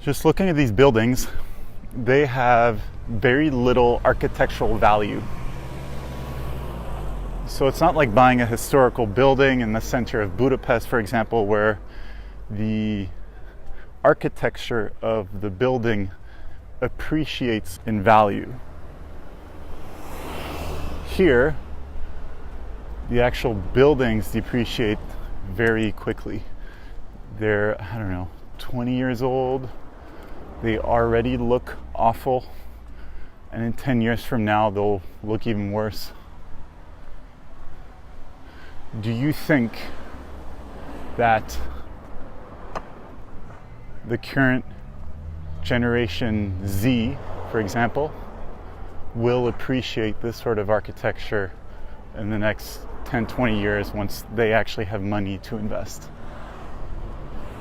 Just looking at these buildings, they have very little architectural value. So it's not like buying a historical building in the center of Budapest, for example, where the architecture of the building appreciates in value. Here, the actual buildings depreciate very quickly. They're, 20 years old. They already look awful. And in 10 years from now, they'll look even worse. Do you think that the current generation Z, for example, will appreciate this sort of architecture in the next 10, 20 years once they actually have money to invest?